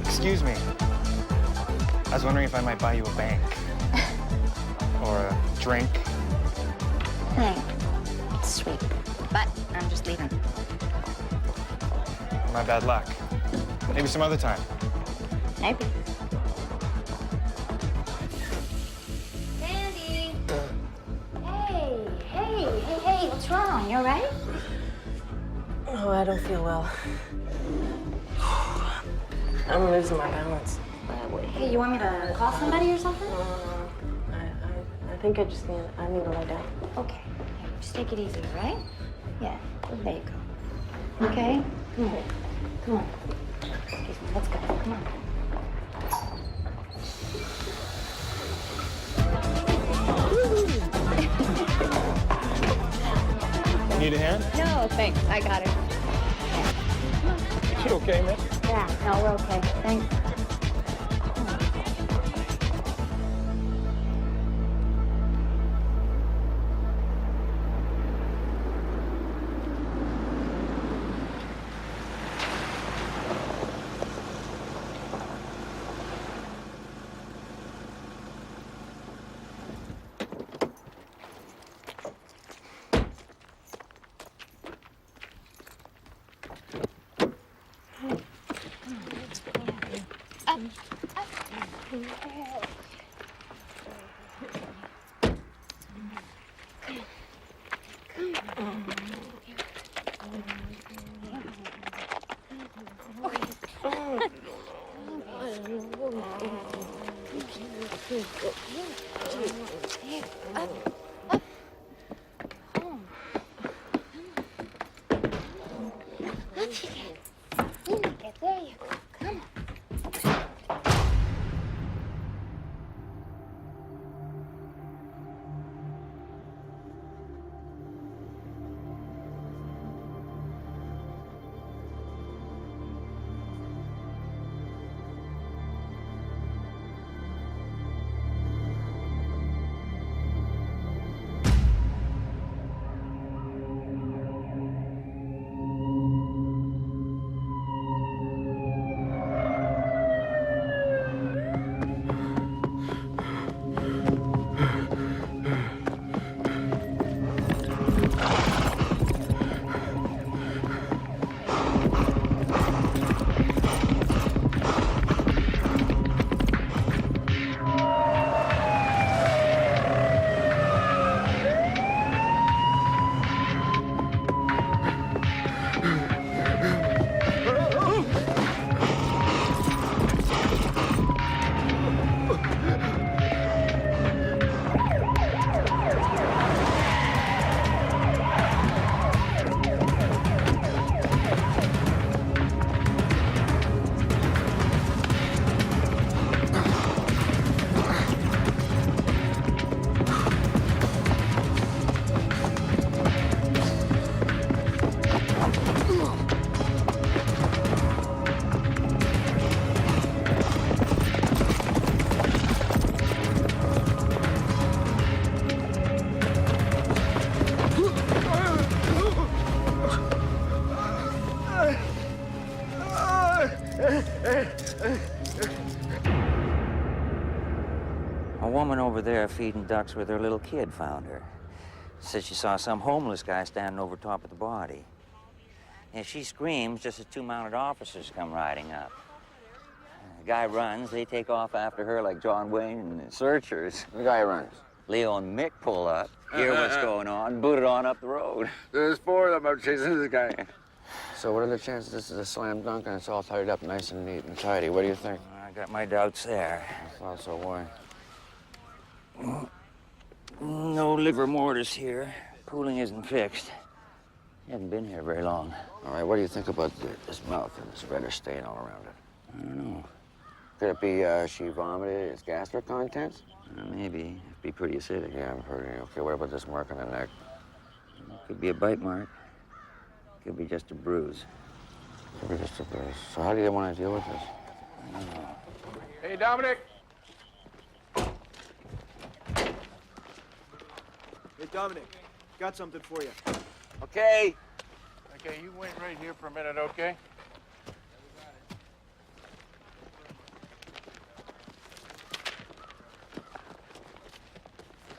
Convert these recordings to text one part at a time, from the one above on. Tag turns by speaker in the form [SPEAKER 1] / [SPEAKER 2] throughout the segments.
[SPEAKER 1] Excuse me. I was wondering if I might buy you a bank. Or a drink.
[SPEAKER 2] Thanks. Sweet. But I'm just leaving.
[SPEAKER 1] My bad luck. Maybe some other time.
[SPEAKER 2] Maybe. Sandy! Hey, what's wrong? You all right?
[SPEAKER 3] Oh, I don't feel well. I'm losing my balance.
[SPEAKER 2] Hey, you want me to call somebody or something?
[SPEAKER 3] I think I need to lie down.
[SPEAKER 2] Okay. Here, just take it easy, all right? Yeah, there you go. Okay? Come on. Come on. Excuse me, let's go. Come on.
[SPEAKER 1] Need a hand?
[SPEAKER 2] No, thanks. I got it.
[SPEAKER 1] You okay, man?
[SPEAKER 2] Yeah, no, we're okay. Thanks.
[SPEAKER 4] A woman over there feeding ducks with her little kid found her. Said she saw some homeless guy standing over top of the body. And she screams just as two mounted officers come riding up. The guy runs, they take off after her like John Wayne and the Searchers.
[SPEAKER 5] The guy runs.
[SPEAKER 4] Leo and Mick pull up, hear what's going on, boot it on up the road.
[SPEAKER 5] There's four of them out chasing this guy. So what are the chances this is a slam dunk and it's all tied up nice and neat and tidy? What do you think?
[SPEAKER 4] I got my doubts there.
[SPEAKER 5] I thought so. Why?
[SPEAKER 4] No livor mortis here. Pooling isn't fixed. He hasn't been here very long.
[SPEAKER 5] All right, what do you think about this mouth and this reddish stain all around it?
[SPEAKER 4] I don't know.
[SPEAKER 5] Could it be she vomited its gastric contents?
[SPEAKER 4] Maybe. It'd be pretty acidic.
[SPEAKER 5] Yeah, I'm pretty. Okay, what about this mark on the neck?
[SPEAKER 4] Could be a bite mark. Could be just a bruise.
[SPEAKER 5] Could be just a bruise. So how do you want to deal with this?
[SPEAKER 4] I don't know.
[SPEAKER 6] Hey, Dominic.
[SPEAKER 7] Hey, Dominic, got something for you.
[SPEAKER 5] Okay.
[SPEAKER 6] Okay, you wait right here for a minute, okay?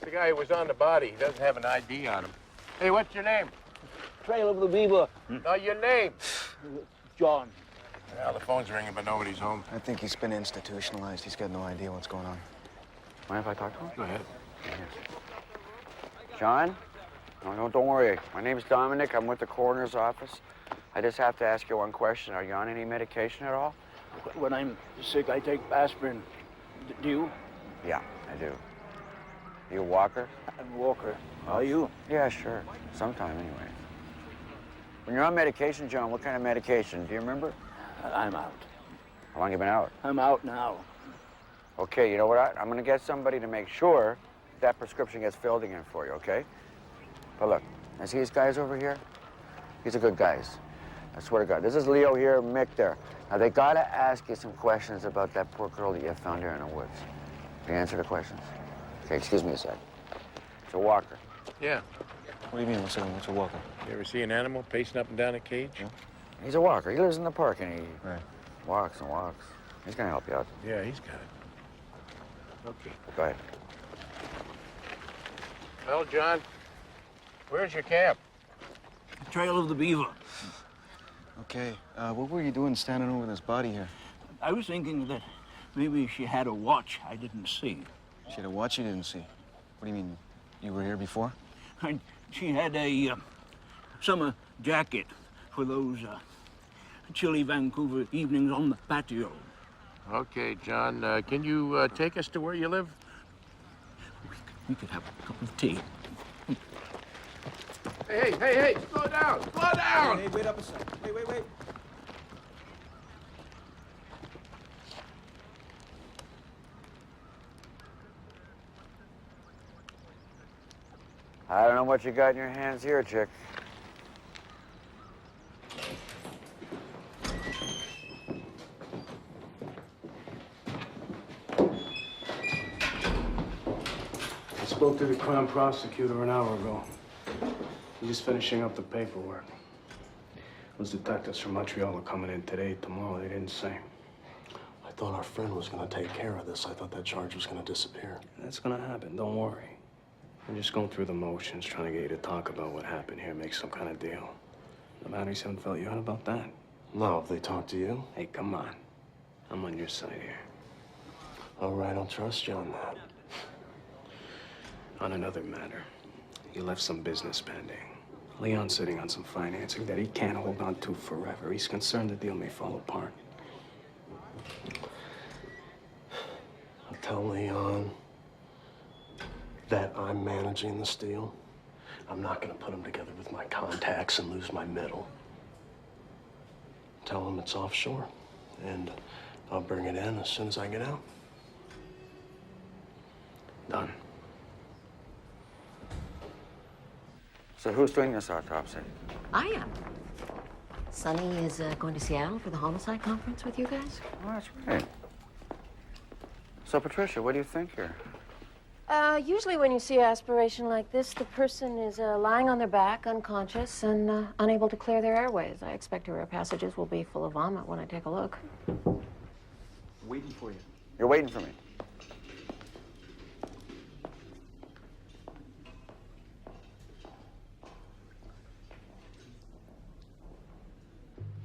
[SPEAKER 6] The guy who was on the body, he doesn't have an ID on him. Hey, what's your name?
[SPEAKER 8] Trail of the Beaver.
[SPEAKER 6] No, your name.
[SPEAKER 8] John.
[SPEAKER 6] Well, the phone's ringing, but nobody's home.
[SPEAKER 1] I think he's been institutionalized. He's got no idea what's going on.
[SPEAKER 5] Mind if I talk to him?
[SPEAKER 6] Go ahead.
[SPEAKER 5] John? No, don't worry. My name's Dominic. I'm with the coroner's office. I just have to ask you one question. Are you on any medication at all?
[SPEAKER 8] When I'm sick, I take aspirin. Do you?
[SPEAKER 5] Yeah, I do. You a walker?
[SPEAKER 8] I'm a walker. Are you?
[SPEAKER 5] Yeah, sure. Sometime, anyway. When you're on medication, John, what kind of medication? Do you remember?
[SPEAKER 8] I'm out.
[SPEAKER 5] How long you been out?
[SPEAKER 8] I'm out now.
[SPEAKER 5] Okay, you know what? I'm going to get somebody to make sure that prescription gets filled again for you, okay? But look, I see these guys over here. These are good guys. I swear to God. This is Leo here, Mick there. Now, they got to ask you some questions about that poor girl that you found here in the woods. Can you answer the questions? Okay, excuse me a sec. It's a walker.
[SPEAKER 6] Yeah.
[SPEAKER 1] What do you mean, what's a walker?
[SPEAKER 6] You ever see an animal pacing up and down a cage?
[SPEAKER 1] Yeah.
[SPEAKER 5] He's a walker. He lives in the park, and he
[SPEAKER 1] Right.
[SPEAKER 5] walks and walks. He's going to help you out.
[SPEAKER 6] Yeah, he's got it. Okay.
[SPEAKER 5] Go ahead.
[SPEAKER 6] Well, John, where's your camp?
[SPEAKER 8] Trail of the Beaver.
[SPEAKER 1] Okay, what were you doing standing over this body here?
[SPEAKER 8] I was thinking that maybe she had a watch I didn't see.
[SPEAKER 1] She had a watch you didn't see. What do you mean? You were here before?
[SPEAKER 8] And she had a summer jacket for those chilly Vancouver evenings on the patio.
[SPEAKER 6] Okay, John, can you take us to where you live?
[SPEAKER 8] We could have a cup of tea.
[SPEAKER 6] Hey, slow down, slow down!
[SPEAKER 7] Hey, wait up a second. Wait.
[SPEAKER 5] I don't know what you got in your hands here, chick.
[SPEAKER 9] I spoke to the Crown prosecutor an hour ago. He's just finishing up the paperwork. Those detectives from Montreal are coming in today, tomorrow. They didn't say.
[SPEAKER 10] I thought our friend was going to take care of this. I thought that charge was going to disappear.
[SPEAKER 9] That's gonna happen, don't worry. I'm just going through the motions, trying to get you to talk about what happened here, make some kind of deal. The batteries haven't felt you out about that?
[SPEAKER 10] No, if they talk to you.
[SPEAKER 9] Hey, come on. I'm on your side here.
[SPEAKER 10] All right, I'll trust you on that.
[SPEAKER 9] On another matter, you left some business pending. Leon's sitting on some financing that he can't hold on to forever. He's concerned the deal may fall apart.
[SPEAKER 10] I'll tell Leon that I'm managing this deal. I'm not going to put him together with my contacts and lose my middle. Tell him it's offshore, and I'll bring it in as soon as I get out.
[SPEAKER 9] Done.
[SPEAKER 5] So who's doing this autopsy?
[SPEAKER 11] I am. Sonny is going to Seattle for the homicide conference with you guys.
[SPEAKER 5] Oh, that's right. So, Patricia, what do you think here?
[SPEAKER 3] Usually when you see aspiration like this, the person is lying on their back, unconscious, and unable to clear their airways. I expect her air passages will be full of vomit when I take a look.
[SPEAKER 7] Waiting for you.
[SPEAKER 5] You're waiting for me.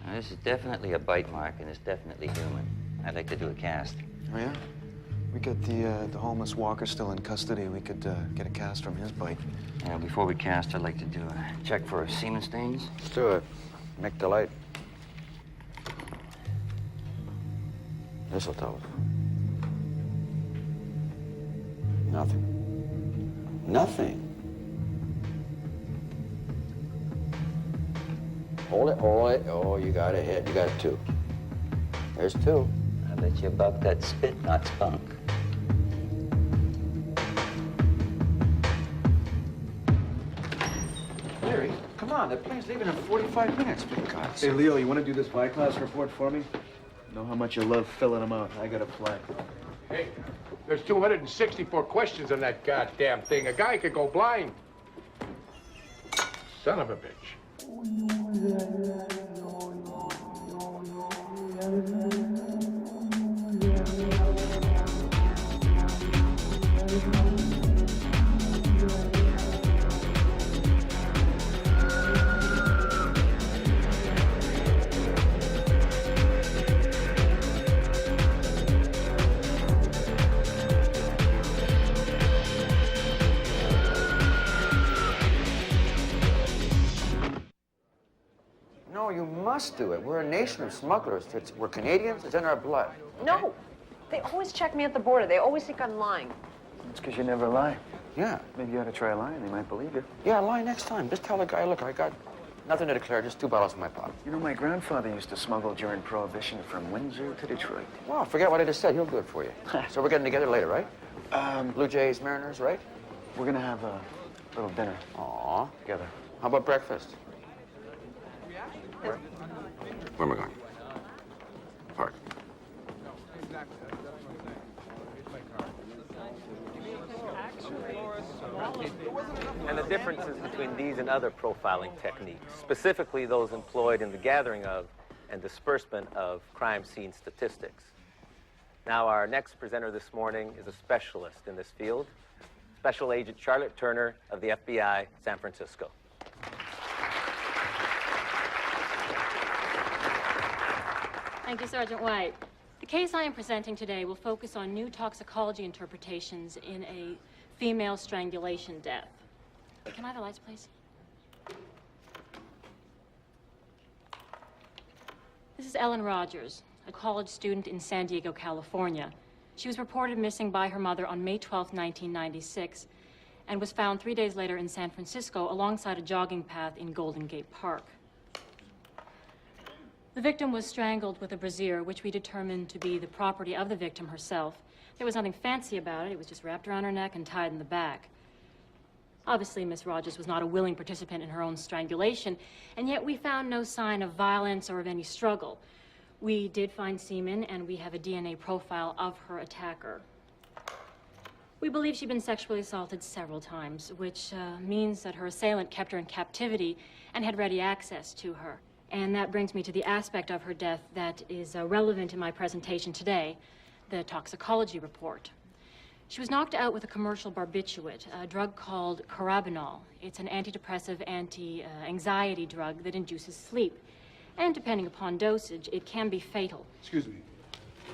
[SPEAKER 4] Now, this is definitely a bite mark, and it's definitely human. I'd like to do a cast.
[SPEAKER 1] Oh, yeah? We got the homeless walker still in custody. We could get a cast from his bite.
[SPEAKER 4] Yeah, before we cast, I'd like to do a check for semen stains.
[SPEAKER 5] Let's do it. Mick Delight. This'll tell us. Nothing. Nothing. Hold it, hold it. Oh, you got a hit. You got two. There's two.
[SPEAKER 4] bet your buck that spit, not spunk.
[SPEAKER 5] Larry, come on. The plane's leaving in 45 minutes, for God's sake.
[SPEAKER 7] Hey, Leo, you want to do this by-class report for me? Know how much you love filling them out. I got a fly.
[SPEAKER 6] Hey, there's 264 questions on that goddamn thing. A guy could go blind. Son of a bitch.
[SPEAKER 5] No, you must do it. We're a nation of smugglers. We're Canadians. It's in our blood.
[SPEAKER 3] No. They always check me at the border. They always think I'm lying.
[SPEAKER 7] It's because you never lie.
[SPEAKER 5] Yeah.
[SPEAKER 7] Maybe you ought to try lying. They might believe you.
[SPEAKER 5] Yeah, lie next time. Just tell the guy, look, I got nothing to declare, just 2 bottles in my pocket.
[SPEAKER 7] You know, my grandfather used to smuggle during Prohibition from Windsor to Detroit.
[SPEAKER 5] Well, forget what I just said. He'll do it for you. So we're getting together later, right? Blue Jays, Mariners, right?
[SPEAKER 7] We're gonna have a little dinner.
[SPEAKER 5] Aw.
[SPEAKER 7] Together.
[SPEAKER 5] How about breakfast? Where am I going? Park.
[SPEAKER 12] And the differences between these and other profiling techniques, specifically those employed in the gathering of and disbursement of crime scene statistics. Now, our next presenter this morning is a specialist in this field, Special Agent Charlotte Turner of the FBI, San Francisco.
[SPEAKER 13] Thank you, Sergeant White. The case I am presenting today will focus on new toxicology interpretations in a female strangulation death. Can I have the lights, please? This is Ellen Rogers, a college student in San Diego, California. She was reported missing by her mother on May 12, 1996, and was found 3 days later in San Francisco alongside a jogging path in Golden Gate Park. The victim was strangled with a brassiere, which we determined to be the property of the victim herself. There was nothing fancy about it. It was just wrapped around her neck and tied in the back. Obviously, Miss Rogers was not a willing participant in her own strangulation, and yet we found no sign of violence or of any struggle. We did find semen, and we have a DNA profile of her attacker. We believe she'd been sexually assaulted several times, which means that her assailant kept her in captivity and had ready access to her. And that brings me to the aspect of her death that is relevant in my presentation today, the toxicology report. She was knocked out with a commercial barbiturate, a drug called carabinol. It's an antidepressive, anti-anxiety drug that induces sleep. And depending upon dosage, it can be fatal.
[SPEAKER 14] Excuse me.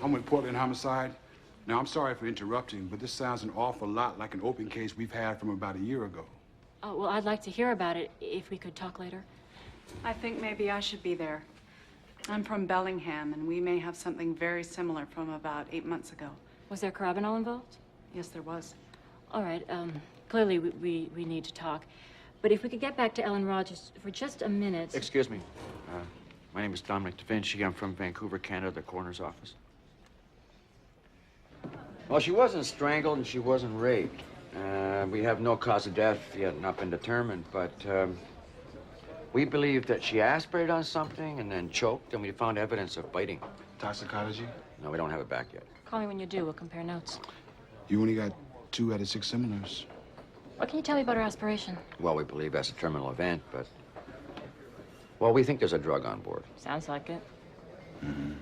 [SPEAKER 14] I'm with Portland Homicide. Now, I'm sorry for interrupting, but this sounds an awful lot like an open case we've had from about a year ago.
[SPEAKER 13] Oh, well, I'd like to hear about it if we could talk later.
[SPEAKER 15] I think maybe I should be there. I'm from Bellingham, and we may have something very similar from about 8 months ago.
[SPEAKER 13] Was there carabinol involved?
[SPEAKER 15] Yes, there was.
[SPEAKER 13] All right, clearly we need to talk. But if we could get back to Ellen Rogers for just a minute.
[SPEAKER 5] Excuse me. My name is Dominic Da Vinci. I'm from Vancouver, Canada, the coroner's office. Well, she wasn't strangled and she wasn't raped. We have no cause of death yet, not been determined, but we believe that she aspirated on something and then choked, and we found evidence of biting.
[SPEAKER 14] Toxicology?
[SPEAKER 5] No, we don't have it back yet.
[SPEAKER 13] Call me when you do. We'll compare notes.
[SPEAKER 14] You only got 2 out of 6 seminars.
[SPEAKER 13] What can you tell me about her aspiration?
[SPEAKER 5] Well, we believe that's a terminal event, but... Well, we think there's a drug on board.
[SPEAKER 13] Sounds like it.
[SPEAKER 14] Mm-hmm.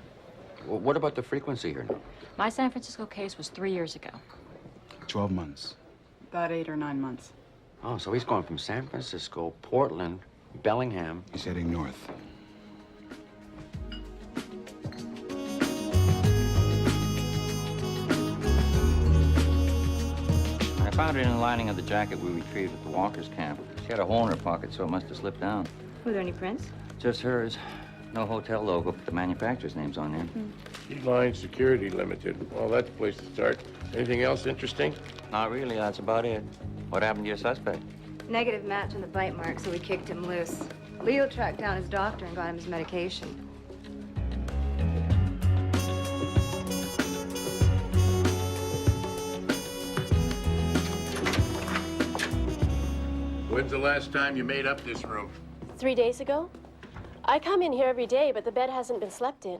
[SPEAKER 5] Well, what about the frequency here now?
[SPEAKER 13] My San Francisco case was 3 years ago.
[SPEAKER 14] 12 months.
[SPEAKER 15] About 8 or 9 months.
[SPEAKER 5] Oh, so he's going from San Francisco, Portland, Bellingham.
[SPEAKER 14] He's heading north.
[SPEAKER 4] I found her in the lining of the jacket we retrieved at the Walker's camp. She had a hole in her pocket, so it must have slipped down.
[SPEAKER 2] Were there any prints?
[SPEAKER 4] Just hers. No hotel logo, but the manufacturer's name's on there.
[SPEAKER 6] Keyline Security Limited. Well, that's a place to start. Anything else interesting?
[SPEAKER 4] Not really, that's about it. What happened to your suspect?
[SPEAKER 2] Negative match on the bite mark, so we kicked him loose. Leo tracked down his doctor and got him his medication.
[SPEAKER 6] When's the last time you made up this room?
[SPEAKER 16] 3 days ago? I come in here every day, but the bed hasn't been slept in.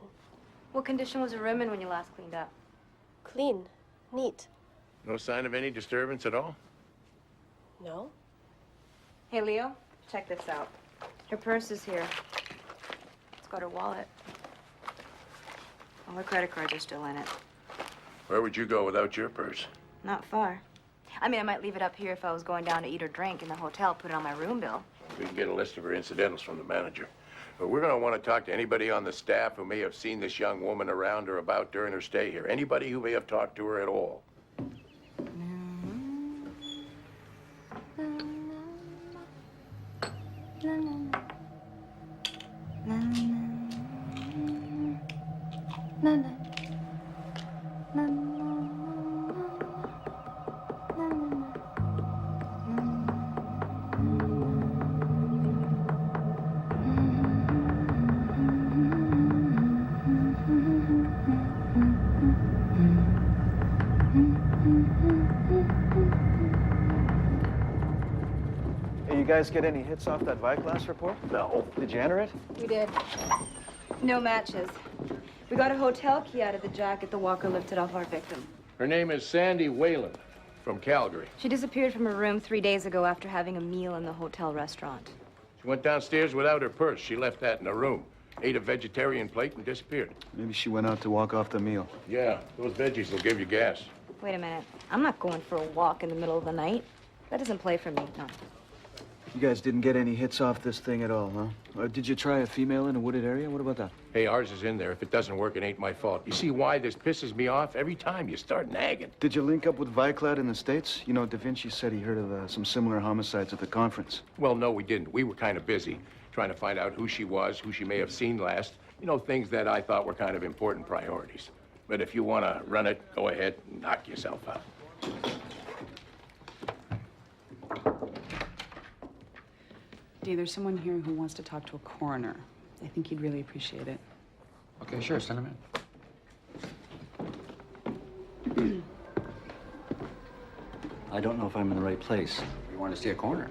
[SPEAKER 2] What condition was the room in when you last cleaned up?
[SPEAKER 16] Clean. Neat.
[SPEAKER 6] No sign of any disturbance at all?
[SPEAKER 16] No?
[SPEAKER 2] Hey, Leo, check this out. Her purse is here. It's got her wallet. All her credit cards are still in it.
[SPEAKER 6] Where would you go without your purse?
[SPEAKER 2] Not far. I mean, I might leave it up here if I was going down to eat or drink in the hotel, put it on my room bill.
[SPEAKER 6] We can get a list of her incidentals from the manager. But we're going to want to talk to anybody on the staff who may have seen this young woman around or about during her stay here. Anybody who may have talked to her at all.
[SPEAKER 7] Hey, you guys get any hits off that Viclass report?
[SPEAKER 6] No.
[SPEAKER 7] Did you enter it?
[SPEAKER 2] We did. No matches. We got a hotel key out of the jacket the walker lifted off our victim.
[SPEAKER 6] Her name is Sandy Whalen from Calgary.
[SPEAKER 2] She disappeared from her room 3 days ago after having a meal in the hotel restaurant.
[SPEAKER 6] She went downstairs without her purse. She left that in her room. Ate a vegetarian plate and disappeared.
[SPEAKER 7] Maybe she went out to walk off the meal.
[SPEAKER 6] Yeah, those veggies will give you gas.
[SPEAKER 2] Wait a minute. I'm not going for a walk in the middle of the night. That doesn't play for me, no.
[SPEAKER 7] You guys didn't get any hits off this thing at all, huh? Or did you try a female in a wooded area? What about that?
[SPEAKER 6] Hey, ours is in there. If it doesn't work, it ain't my fault. You see why this pisses me off? Every time you start nagging.
[SPEAKER 7] Did you link up with Viclad in the States? You know, Da Vinci said he heard of some similar homicides at the conference.
[SPEAKER 6] Well, no, we didn't. We were kind of busy trying to find out who she was, who she may have seen last. You know, things that I thought were kind of important priorities. But if you want to run it, go ahead and knock yourself out.
[SPEAKER 15] Dee, there's someone here who wants to talk to a coroner. I think he'd really appreciate it.
[SPEAKER 5] Okay, sure, send him in.
[SPEAKER 17] I don't know if I'm in the right place.
[SPEAKER 5] You want to see a coroner?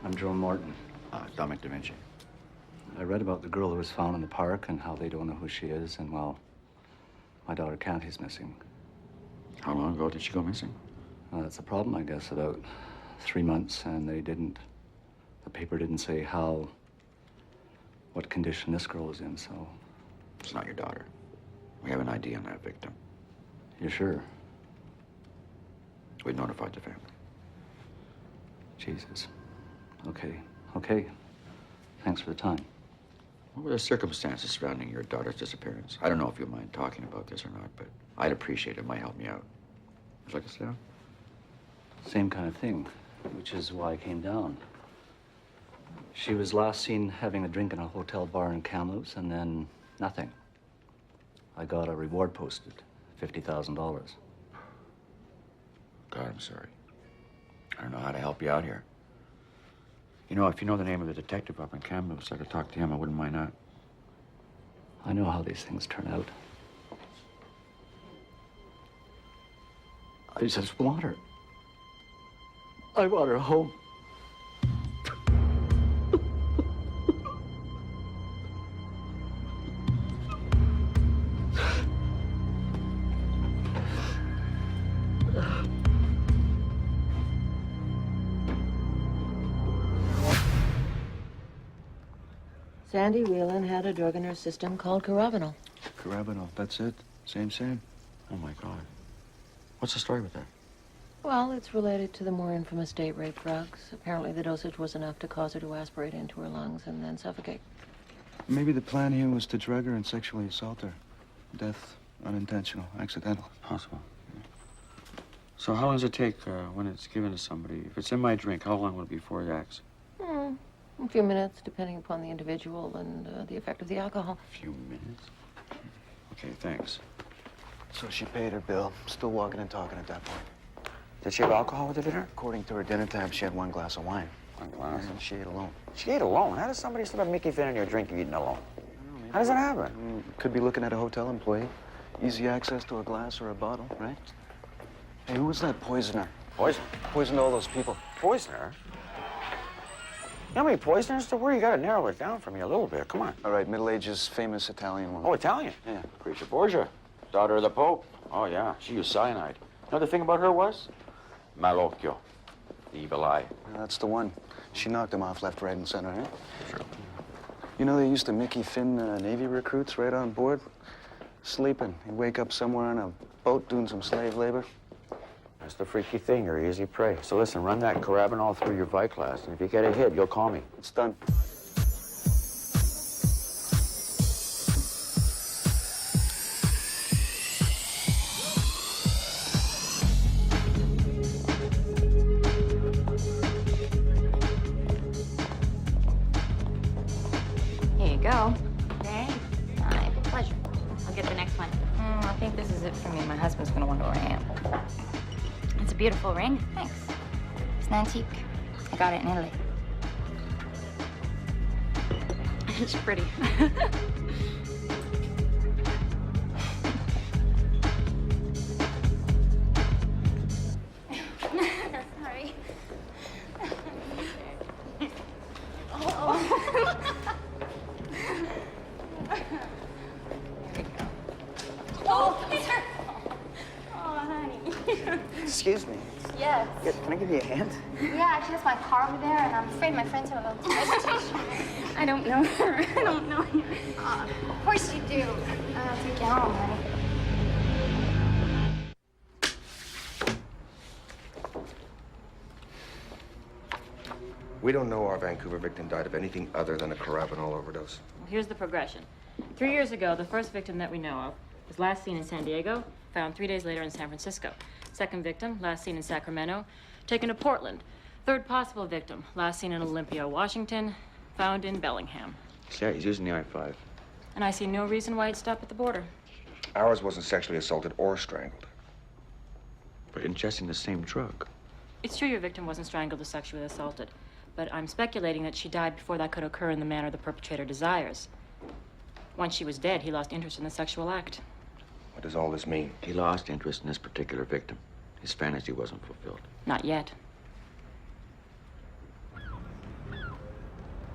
[SPEAKER 17] I'm Joe Morton.
[SPEAKER 5] Dominic Da Vinci.
[SPEAKER 17] I read about the girl who was found in the park and how they don't know who she is, and well, my daughter Kathy's missing.
[SPEAKER 5] How long ago did she go missing?
[SPEAKER 17] Well, that's a problem, I guess. About 3 months, and the paper didn't say what condition this girl was in, so.
[SPEAKER 5] It's not your daughter. We have an ID on that victim.
[SPEAKER 17] You're sure?
[SPEAKER 5] We notified the family.
[SPEAKER 17] Jesus. Okay. Thanks for the time.
[SPEAKER 5] What were the circumstances surrounding your daughter's disappearance? I don't know if you mind talking about this or not, but I'd appreciate it. It might help me out. Would you like to sit down?
[SPEAKER 17] Same kind of thing, which is why I came down. She was last seen having a drink in a hotel bar in Kamloops, and then nothing. I got a reward posted, $50,000.
[SPEAKER 5] God, I'm sorry. I don't know how to help you out here. You know, if you know the name of the detective up in Kamloops, I could talk to him. I wouldn't mind that.
[SPEAKER 17] I know how these things turn out. I just want her. I want her home.
[SPEAKER 3] Sandy Whelan had a drug in her system called Carabinol.
[SPEAKER 7] Carabinol, that's it? Same.
[SPEAKER 5] Oh, my God. What's the story with that?
[SPEAKER 3] Well, it's related to the more infamous date rape drugs. Apparently the dosage was enough to cause her to aspirate into her lungs and then suffocate.
[SPEAKER 7] Maybe the plan here was to drug her and sexually assault her. Death, unintentional, accidental.
[SPEAKER 5] Possible. So how long does it take when it's given to somebody? If it's in my drink, how long will it be before it acts?
[SPEAKER 3] A few minutes, depending upon the individual and the effect of the alcohol.
[SPEAKER 5] A few minutes? Okay, thanks.
[SPEAKER 7] So she paid her bill. Still walking and talking at that point.
[SPEAKER 5] Did she have alcohol with the dinner?
[SPEAKER 7] According to her dinner tab, she had 1 glass of wine.
[SPEAKER 5] 1 glass?
[SPEAKER 7] And she ate alone.
[SPEAKER 5] She ate alone? How does somebody slip a Mickey Finn in your drink and eating alone? How does that happen?
[SPEAKER 7] Could be looking at a hotel employee. Easy access to a glass or a bottle, right? Hey, who was that poisoner?
[SPEAKER 5] Poison?
[SPEAKER 7] Poisoned all those people.
[SPEAKER 5] Poisoner? You know how many poisoners there were? You gotta narrow it down for me a little bit. Come on.
[SPEAKER 7] All right, Middle Ages, famous Italian woman.
[SPEAKER 5] Oh, Italian?
[SPEAKER 7] Yeah.
[SPEAKER 5] Creature Borgia, daughter of the Pope. Oh, yeah, she used cyanide. You know the thing about her was? Malocchio, the evil eye.
[SPEAKER 7] Yeah, that's the one. She knocked him off left, right, and center, eh?
[SPEAKER 5] Sure.
[SPEAKER 7] You know they used to Mickey Finn Navy recruits right on board? Sleeping. He'd wake up somewhere on a boat doing some slave labor.
[SPEAKER 5] That's the freaky thing. You're easy prey. So listen, run that carabinol through your Viclass, and if you get a hit, you'll call me.
[SPEAKER 7] It's done.
[SPEAKER 2] Here you go. Okay. My pleasure. I'll get the next one. I think this is it for me. My husband's gonna wonder where I am. It's a beautiful ring. Thanks. It's an antique. I got it in Italy. It's pretty. Sorry. Oh, it's her. Oh, honey.
[SPEAKER 7] Excuse me.
[SPEAKER 2] Yes.
[SPEAKER 7] Yeah, can I give you a hand?
[SPEAKER 2] Yeah, actually, that's my car over there, and I'm afraid my friends have a little hesitation. I don't know her. I don't know you. Of course you do. I'll take you home, honey.
[SPEAKER 18] We don't know our Vancouver victim died of anything other than a carabinol overdose.
[SPEAKER 13] Well, here's the progression. 3 years ago, the first victim that we know of was last seen in San Diego, found 3 days later in San Francisco. Second victim, last seen in Sacramento, taken to Portland. Third possible victim, last seen in Olympia, Washington, found in Bellingham.
[SPEAKER 5] Yeah, he's using the I-5.
[SPEAKER 13] And I see no reason why he'd stop at the border.
[SPEAKER 18] Ours wasn't sexually assaulted or strangled.
[SPEAKER 5] But ingesting the same drug.
[SPEAKER 13] It's true your victim wasn't strangled or sexually assaulted, but I'm speculating that she died before that could occur in the manner the perpetrator desires. Once she was dead, he lost interest in the sexual act.
[SPEAKER 18] What does all this mean?
[SPEAKER 5] He lost interest in this particular victim. His fantasy wasn't fulfilled.
[SPEAKER 13] Not yet.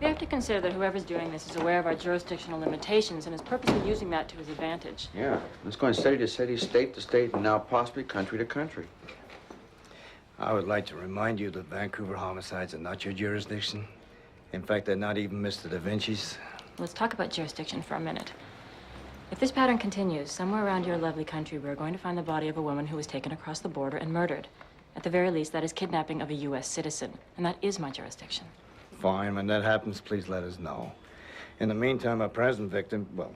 [SPEAKER 13] We have to consider that whoever's doing this is aware of our jurisdictional limitations and is purposely using that to his advantage.
[SPEAKER 5] Yeah, it's going city to city, state to state, and now possibly country to country.
[SPEAKER 19] I would like to remind you that Vancouver homicides are not your jurisdiction. In fact, they're not even Mr. Da Vinci's.
[SPEAKER 13] Let's talk about jurisdiction for a minute. If this pattern continues, somewhere around your lovely country, we're going to find the body of a woman who was taken across the border and murdered. At the very least, that is kidnapping of a U.S. citizen, and that is my jurisdiction.
[SPEAKER 19] Fine, when that happens, please let us know. In the meantime, our present victim, well,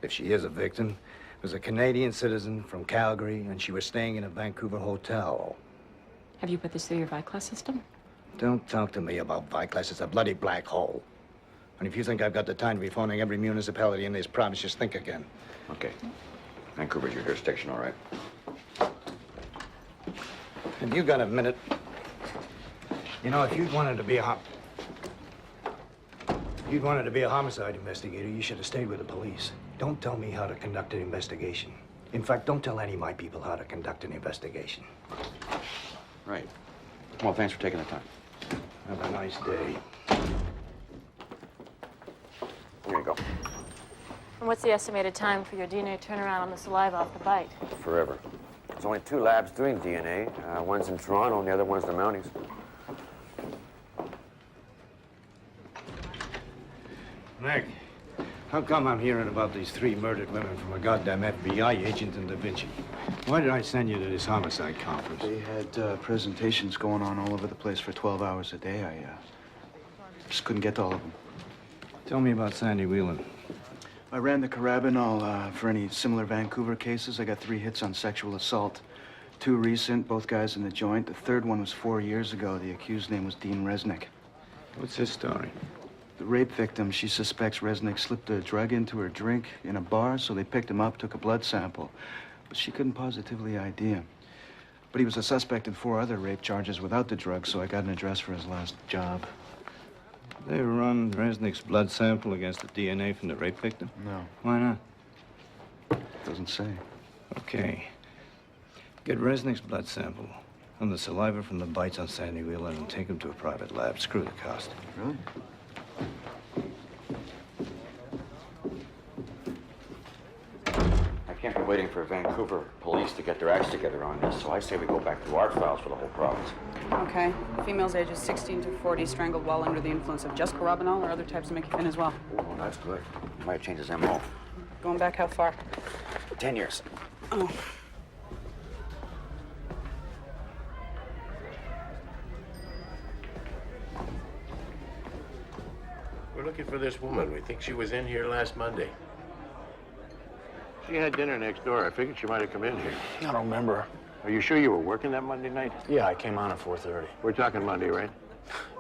[SPEAKER 19] if she is a victim, was a Canadian citizen from Calgary, and she was staying in a Vancouver hotel.
[SPEAKER 13] Have you put this through your Viclass system?
[SPEAKER 19] Don't talk to me about Viclass. It's a bloody black hole. And if you think I've got the time to be phoning every municipality in this province, just think again.
[SPEAKER 5] Okay. Vancouver's your jurisdiction, all right.
[SPEAKER 19] Have you got a minute? You know, if you'd wanted to be a homicide investigator, you should have stayed with the police. Don't tell me how to conduct an investigation. In fact, don't tell any of my people how to conduct an investigation.
[SPEAKER 5] Right. Well, thanks for taking the time.
[SPEAKER 19] Have a nice day.
[SPEAKER 5] Here you go.
[SPEAKER 13] And what's the estimated time for your DNA turnaround on the saliva off the bite?
[SPEAKER 5] Forever. There's only 2 labs doing DNA. One's in Toronto and the other one's in the Mounties.
[SPEAKER 19] Mac, how come I'm hearing about these 3 murdered women from a goddamn FBI agent in Da Vinci? Why did I send you to this homicide conference?
[SPEAKER 7] They had presentations going on all over the place for 12 hours a day. I just couldn't get to all of them.
[SPEAKER 19] Tell me about Sandy Whelan.
[SPEAKER 7] I ran the carabinol for any similar Vancouver cases. I got 3 hits on sexual assault. 2 recent, both guys in the joint. The third one was 4 years ago. The accused name was Dean Resnick.
[SPEAKER 19] What's his story?
[SPEAKER 7] The rape victim, she suspects Resnick slipped a drug into her drink in a bar, so they picked him up, took a blood sample. But she couldn't positively ID him. But he was a suspect in 4 other rape charges without the drug, so I got an address for his last job.
[SPEAKER 19] They run Resnick's blood sample against the DNA from the rape victim?
[SPEAKER 7] No.
[SPEAKER 19] Why not?
[SPEAKER 7] Doesn't say.
[SPEAKER 19] Okay. Get Resnick's blood sample. And the saliva from the bites on Sandy Wheeler and take him to a private lab. Screw the cost.
[SPEAKER 7] Really?
[SPEAKER 5] I can't be waiting for Vancouver police to get their acts together on this, so I say we go back to our files for the whole province.
[SPEAKER 15] Okay. Female's ages 16 to 40, strangled while under the influence of just carabinol or other types of mecafin as well.
[SPEAKER 5] Oh, that's good. Might change his MO.
[SPEAKER 15] Going back how far?
[SPEAKER 5] 10 years.
[SPEAKER 15] Oh.
[SPEAKER 6] We're looking for this woman. We think she was in here last Monday. She had dinner next door. I figured she might have come in here.
[SPEAKER 10] I don't remember.
[SPEAKER 6] Are you sure you were working that Monday night?
[SPEAKER 10] Yeah, I came on at 4:30.
[SPEAKER 6] We're talking Monday, right?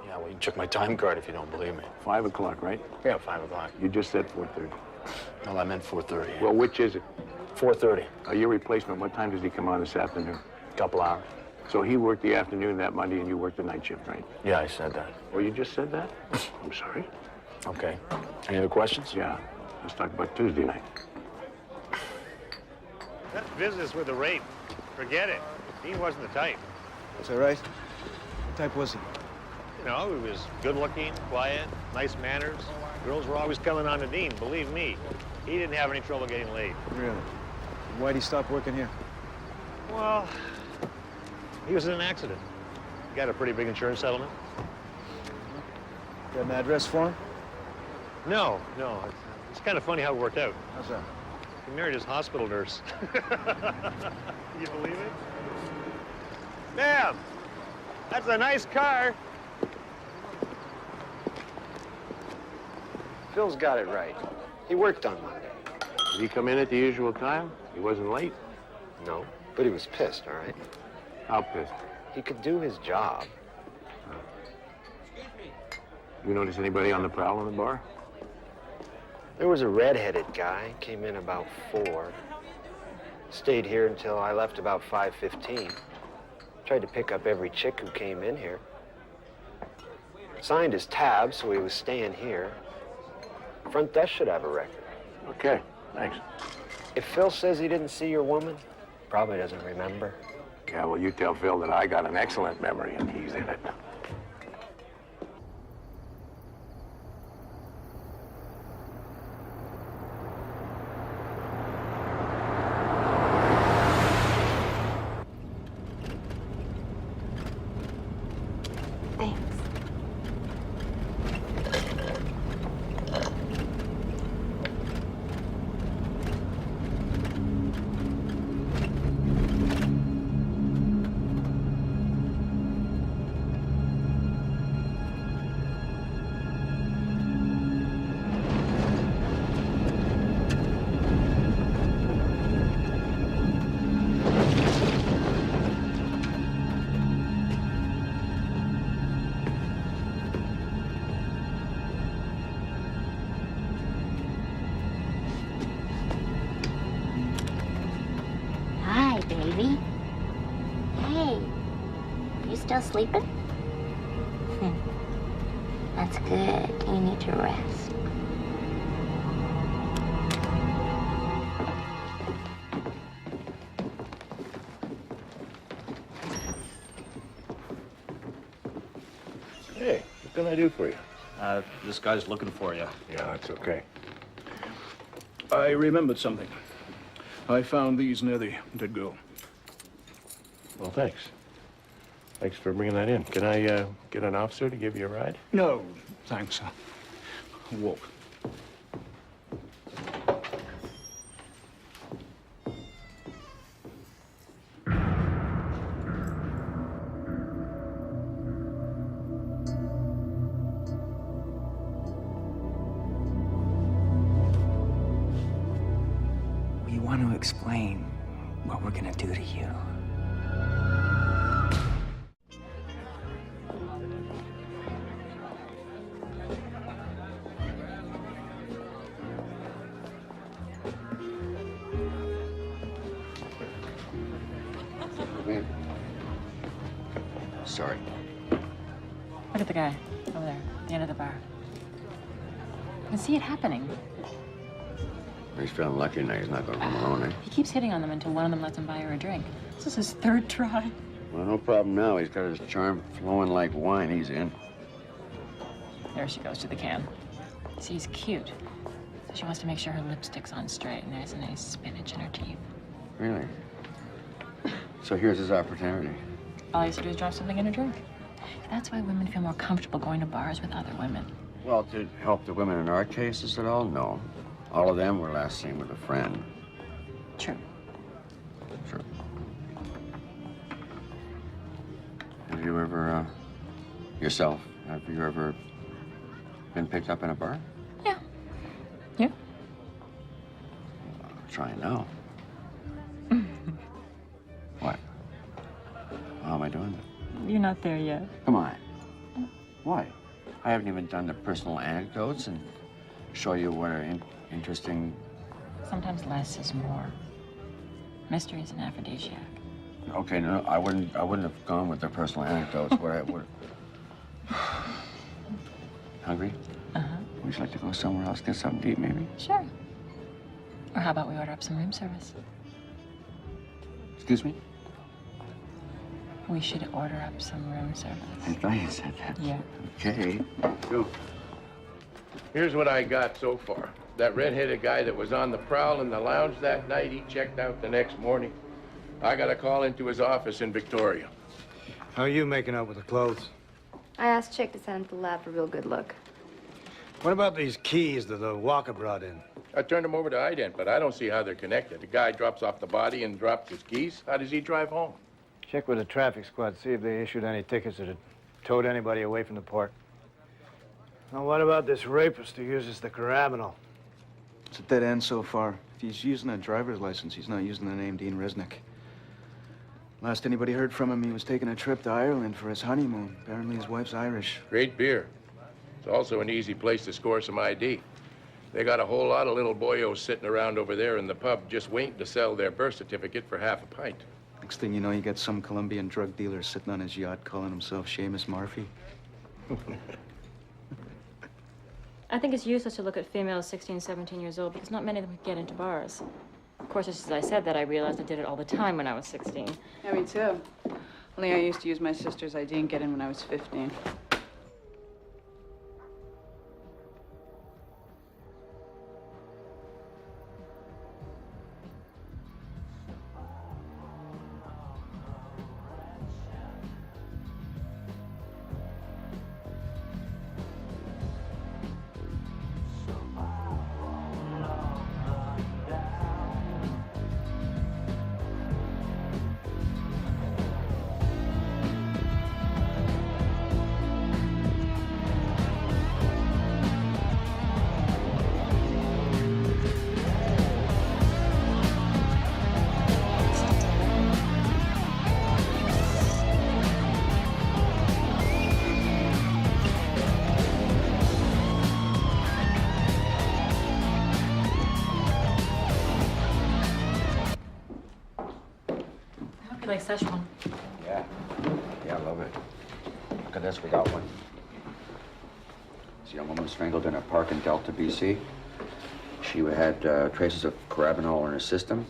[SPEAKER 10] Yeah, well, you check my time card if you don't believe me.
[SPEAKER 6] 5 o'clock, right?
[SPEAKER 10] Yeah, 5 o'clock.
[SPEAKER 6] You just said 4:30.
[SPEAKER 10] Well, I meant 4:30.
[SPEAKER 6] Well, which is it?
[SPEAKER 10] 4:30.
[SPEAKER 6] Your replacement, what time does he come on this afternoon?
[SPEAKER 10] Couple hours.
[SPEAKER 6] So he worked the afternoon that Monday and you worked the night shift, right?
[SPEAKER 10] Yeah, I said that.
[SPEAKER 6] Oh, you just said that? I'm sorry.
[SPEAKER 10] Okay. Any other questions?
[SPEAKER 6] Yeah. Let's talk about Tuesday night.
[SPEAKER 20] That business with the rape, forget it. Dean wasn't the type.
[SPEAKER 7] Is that right? What type was he?
[SPEAKER 20] You know, he was good-looking, quiet, nice manners. Girls were always coming on to Dean, believe me. He didn't have any trouble getting laid.
[SPEAKER 7] Really? Why'd he stop working here?
[SPEAKER 20] Well, he was in an accident. He got a pretty big insurance settlement.
[SPEAKER 7] Got an address for him?
[SPEAKER 20] No. It's kind of funny how it worked out.
[SPEAKER 7] How's that?
[SPEAKER 20] He married his hospital nurse. You believe it? Ma'am, that's a nice car.
[SPEAKER 21] Phil's got it right. He worked on Monday.
[SPEAKER 6] Did he come in at the usual time? He wasn't late?
[SPEAKER 21] No, but he was pissed, all right?
[SPEAKER 6] How pissed?
[SPEAKER 21] He could do his job.
[SPEAKER 6] You notice anybody on the prowl in the bar?
[SPEAKER 21] There was a red-headed guy, came in about 4. Stayed here until I left about 5:15. Tried to pick up every chick who came in here. Signed his tab, so he was staying here. Front desk should have a record.
[SPEAKER 6] Okay, thanks.
[SPEAKER 21] If Phil says he didn't see your woman, probably doesn't remember.
[SPEAKER 6] Yeah, well, you tell Phil that I got an excellent memory and he's in it.
[SPEAKER 2] Hi, baby. Hey, you still sleeping? That's good. You need to rest.
[SPEAKER 6] Hey, what can I do for you?
[SPEAKER 8] This guy's looking for you.
[SPEAKER 6] Yeah, that's okay.
[SPEAKER 8] I remembered something. I found these near the dead girl.
[SPEAKER 6] Well, thanks. Thanks for bringing that in. Can I get an officer to give you a ride?
[SPEAKER 8] No, thanks. Walk.
[SPEAKER 22] We want to explain what we're gonna do to you.
[SPEAKER 5] Sorry.
[SPEAKER 13] Look at the guy over there, at the end of the bar. I can see it happening.
[SPEAKER 5] He's feeling lucky now. He's not going home alone, eh?
[SPEAKER 13] He keeps hitting on them until one of them lets him buy her a drink. This is his third try.
[SPEAKER 5] Well, no problem now. He's got his charm flowing like wine. He's in.
[SPEAKER 13] There she goes to the can. See, he's cute. So she wants to make sure her lipstick's on straight and there's a nice spinach in her teeth.
[SPEAKER 5] Really? So here's his opportunity.
[SPEAKER 13] All he has to do is drop something in her drink. That's why women feel more comfortable going to bars with other women.
[SPEAKER 5] Well, to help the women in our cases at all? No. All of them were last seen with a friend.
[SPEAKER 13] True.
[SPEAKER 5] Sure. Have you ever, yourself, have you ever been picked up in a bar?
[SPEAKER 13] Yeah. You?
[SPEAKER 5] Try now. What? How am I doing it?
[SPEAKER 13] You're not there yet.
[SPEAKER 5] Come on. Why? I haven't even done the personal anecdotes and show you what are interesting.
[SPEAKER 13] Sometimes less is more. Mystery is an aphrodisiac.
[SPEAKER 5] Okay, no, I wouldn't have gone with the personal anecdotes. Where I would. Hungry?
[SPEAKER 13] Uh-huh.
[SPEAKER 5] Would you like to go somewhere else, get something to eat, maybe?
[SPEAKER 13] Sure. Or how about we order up some room service?
[SPEAKER 5] Excuse me?
[SPEAKER 13] We should order up some room service.
[SPEAKER 5] I thought you said that.
[SPEAKER 13] Yeah.
[SPEAKER 5] Okay. Go.
[SPEAKER 6] Here's what I got so far. That red-headed guy that was on the prowl in the lounge that night, he checked out the next morning. I got a call into his office in Victoria.
[SPEAKER 19] How are you making out with the clothes?
[SPEAKER 2] I asked Chick to send him to the lab for a real good look.
[SPEAKER 19] What about these keys that the walker brought in?
[SPEAKER 6] I turned him over to ident, but I don't see how they're connected. The guy drops off the body and drops his keys. How does he drive home?
[SPEAKER 19] Check with the traffic squad, see if they issued any tickets or towed anybody away from the port. Now, what about this rapist who uses the carabinal?
[SPEAKER 7] It's a dead end so far. If he's using a driver's license, he's not using the name Dean Resnick. Last anybody heard from him, he was taking a trip to Ireland for his honeymoon. Apparently his wife's Irish.
[SPEAKER 6] Great beer. It's also an easy place to score some ID. They got a whole lot of little boyos sitting around over there in the pub just waiting to sell their birth certificate for half a pint.
[SPEAKER 7] Next thing you know, you got some Colombian drug dealer sitting on his yacht calling himself Seamus Murphy.
[SPEAKER 13] I think it's useless to look at females 16, 17 years old because not many of them can get into bars. Of course, just as I said that, I realized I did it all the time when I was 16.
[SPEAKER 15] Yeah, me too. Only I used to use my sister's ID and get in when I was 15.
[SPEAKER 13] Like Szechuan.
[SPEAKER 5] Yeah. Yeah, I love it. Look at this, we got one. See, a woman was strangled in a park in Delta, BC. She had traces of carabinol in her system.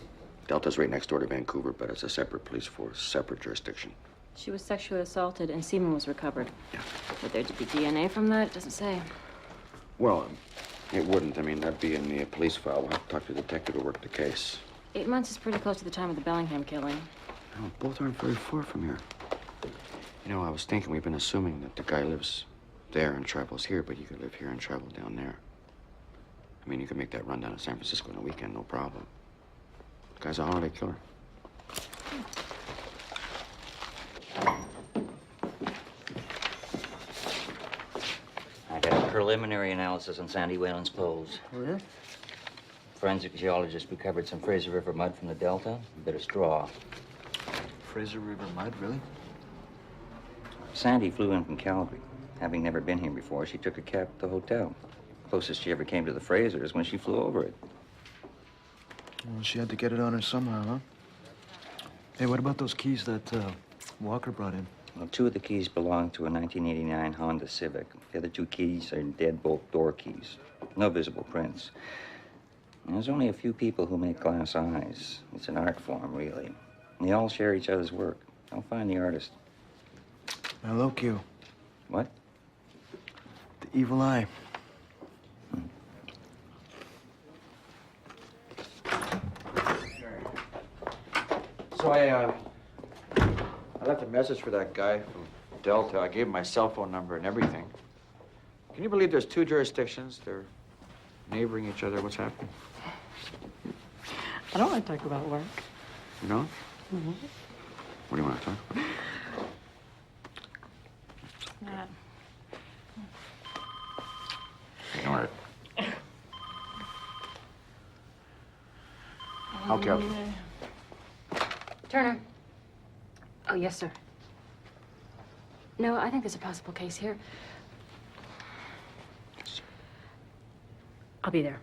[SPEAKER 5] Delta's right next door to Vancouver, but it's a separate police force, separate jurisdiction.
[SPEAKER 13] She was sexually assaulted and semen was recovered. Yeah. Would there be DNA from that? It doesn't say.
[SPEAKER 5] Well, it wouldn't. I mean, that'd be in the police file. We'll have to talk to the detective who worked the case.
[SPEAKER 13] 8 months is pretty close to the time of the Bellingham killing.
[SPEAKER 5] No, both aren't very far from here. You know, I was thinking we've been assuming that the guy lives there and travels here, but he could live here and travel down there. I mean, you could make that run down to San Francisco on a weekend, no problem. The guy's a holiday killer.
[SPEAKER 4] I got a preliminary analysis on Sandy Whalen's clothes.
[SPEAKER 7] Oh, yeah?
[SPEAKER 4] Forensic geologist recovered some Fraser River mud from the Delta, a bit of straw.
[SPEAKER 7] Fraser River mud, really?
[SPEAKER 4] Sandy flew in from Calgary. Having never been here before, she took a cab to the hotel. Closest she ever came to the Frasers when she flew over it.
[SPEAKER 7] Well, she had to get it on her somehow, huh? Hey, what about those keys that Walker brought in?
[SPEAKER 4] Well, 2 of the keys belong to a 1989 Honda Civic. The other 2 keys are deadbolt door keys. No visible prints. And there's only a few people who make glass eyes. It's an art form, really. And they all share each other's work. I'll find the artist.
[SPEAKER 7] Now, Locu.
[SPEAKER 4] What?
[SPEAKER 7] The evil eye. So I left a message for that guy from Delta. I gave him my cell phone number and everything. Can you believe there's two jurisdictions? They're neighboring each other. What's happening?
[SPEAKER 13] I don't want to talk about work.
[SPEAKER 7] You know?
[SPEAKER 13] Mm-hmm.
[SPEAKER 7] What do you want to talk about? Ignore it. Okay.
[SPEAKER 13] Turner. Oh, yes, sir. No, I think there's a possible case here. I'll be there.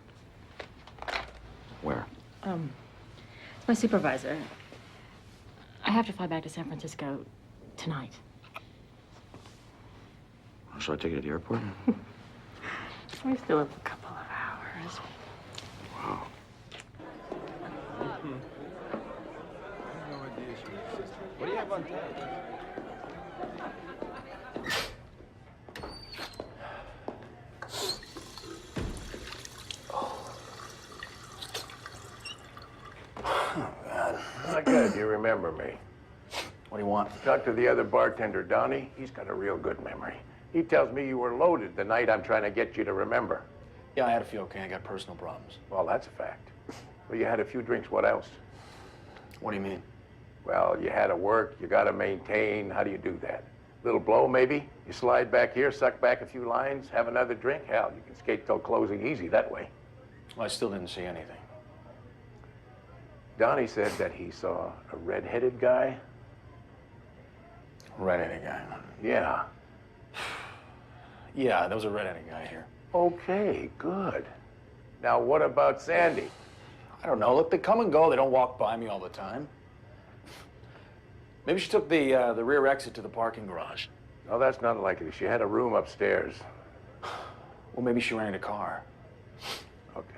[SPEAKER 7] Where?
[SPEAKER 13] It's my supervisor. I have to fly back to San Francisco tonight.
[SPEAKER 7] Shall I take you to the airport?
[SPEAKER 13] We still have a couple of hours.
[SPEAKER 7] Wow.
[SPEAKER 5] What do you have on tap?
[SPEAKER 6] Not good. You remember me.
[SPEAKER 10] What do you want?
[SPEAKER 6] Talk to the other bartender, Donnie. He's got a real good memory. He tells me you were loaded the night I'm trying to get you to remember.
[SPEAKER 10] Yeah, I had a few, okay? I got personal problems.
[SPEAKER 6] Well, that's a fact. Well, you had a few drinks. What else?
[SPEAKER 10] What do you mean?
[SPEAKER 6] Well, you had to work. You got to maintain. How do you do that? Little blow, maybe? You slide back here, suck back a few lines, have another drink? Hell, you can skate till closing easy that way.
[SPEAKER 10] Well, I still didn't see anything.
[SPEAKER 6] Donnie said that he saw a red-headed guy.
[SPEAKER 10] Red-headed guy?
[SPEAKER 6] Yeah.
[SPEAKER 10] Yeah, there was a red-headed guy here.
[SPEAKER 6] Okay, good. Now, what about Sandy?
[SPEAKER 10] I don't know. Look, they come and go. They don't walk by me all the time. Maybe she took the rear exit to the parking garage.
[SPEAKER 6] No, that's not likely. She had a room upstairs.
[SPEAKER 10] Well, maybe she rented a car.
[SPEAKER 6] Okay.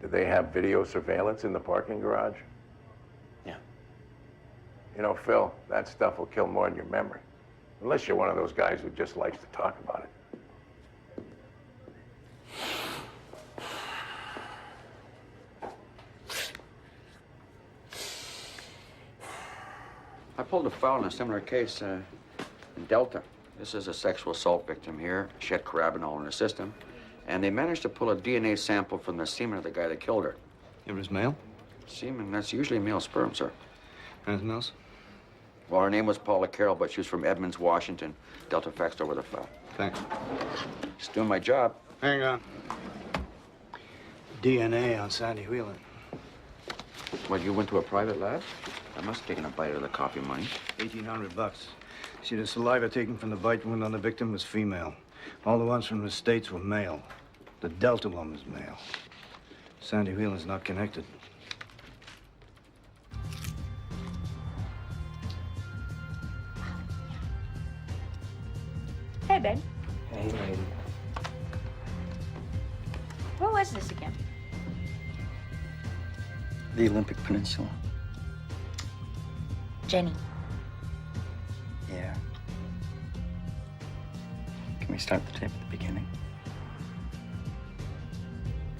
[SPEAKER 6] Did they have video surveillance in the parking garage?
[SPEAKER 10] Yeah.
[SPEAKER 6] You know, Phil, that stuff will kill more than your memory. Unless you're one of those guys who just likes to talk about it.
[SPEAKER 7] I pulled a foul in a similar case in Delta. This is a sexual assault victim here. She had carabinol in her system. And they managed to pull a DNA sample from the semen of the guy that killed her.
[SPEAKER 19] It was male?
[SPEAKER 7] Semen, that's usually male sperm, sir.
[SPEAKER 19] Anything else?
[SPEAKER 7] Well, her name was Paula Carroll, but she was from Edmonds, Washington. Delta faxed over the file.
[SPEAKER 19] Thanks.
[SPEAKER 7] Just doing my job.
[SPEAKER 19] Hang on. DNA on Sandy Wheeler.
[SPEAKER 7] What, you went to a private lab? I must have taken a bite of the coffee money.
[SPEAKER 19] $1,800. See, the saliva taken from the bite wound on the victim was female. All the ones from the States were male. The Delta one was male. Sandy Wheeler's not connected.
[SPEAKER 2] Hey, babe.
[SPEAKER 22] Hey, lady.
[SPEAKER 2] Where was this again?
[SPEAKER 22] The Olympic Peninsula.
[SPEAKER 2] Jenny.
[SPEAKER 22] Yeah. Can we start the tape at the beginning?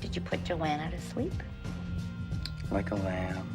[SPEAKER 2] Did you put Joanna to sleep?
[SPEAKER 22] Like a lamb.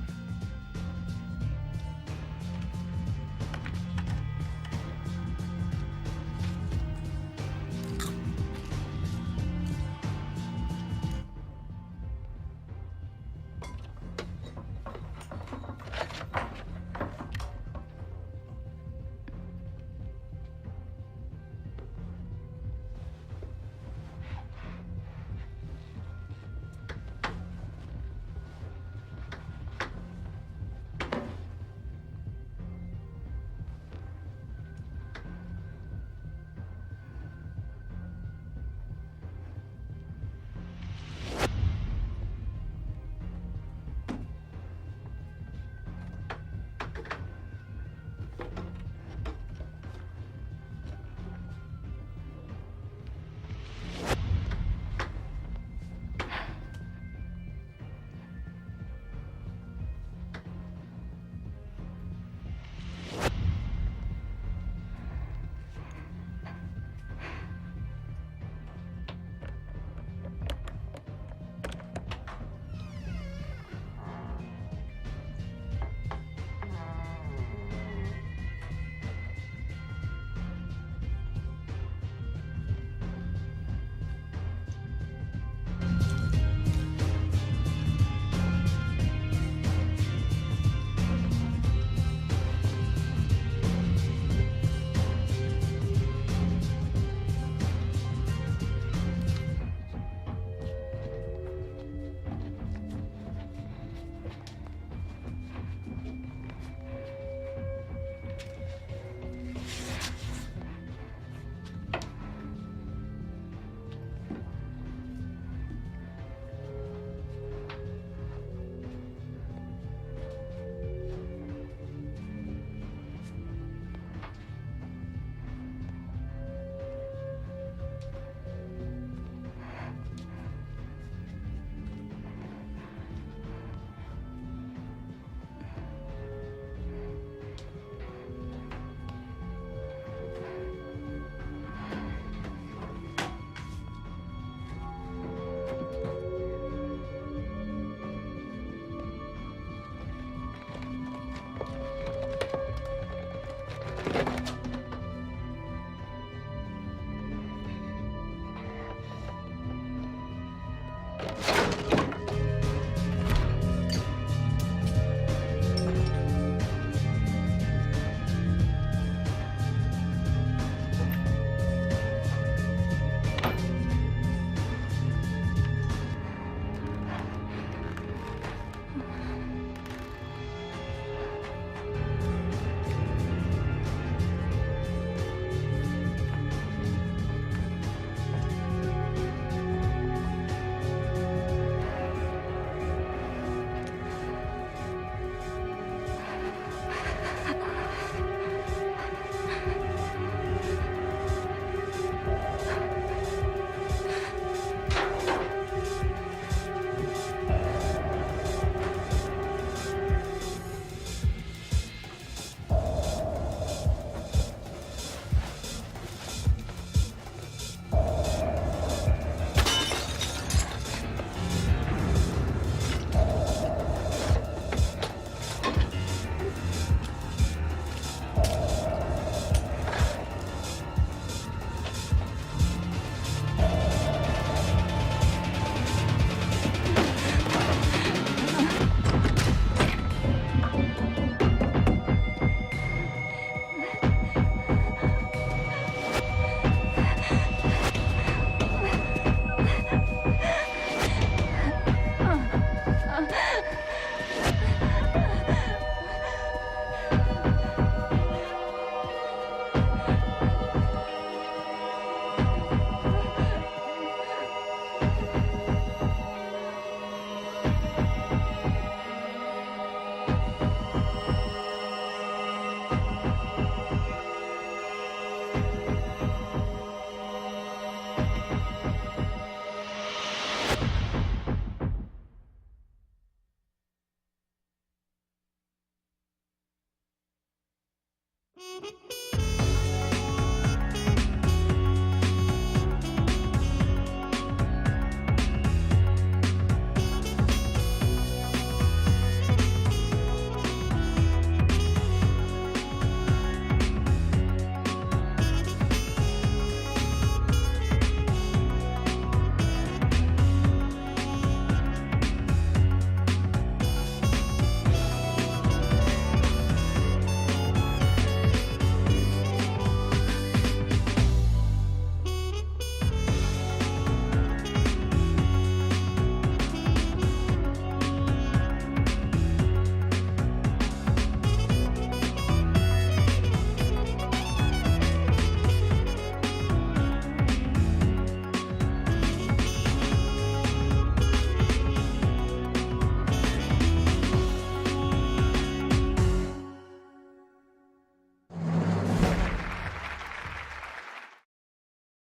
[SPEAKER 9] Thank you.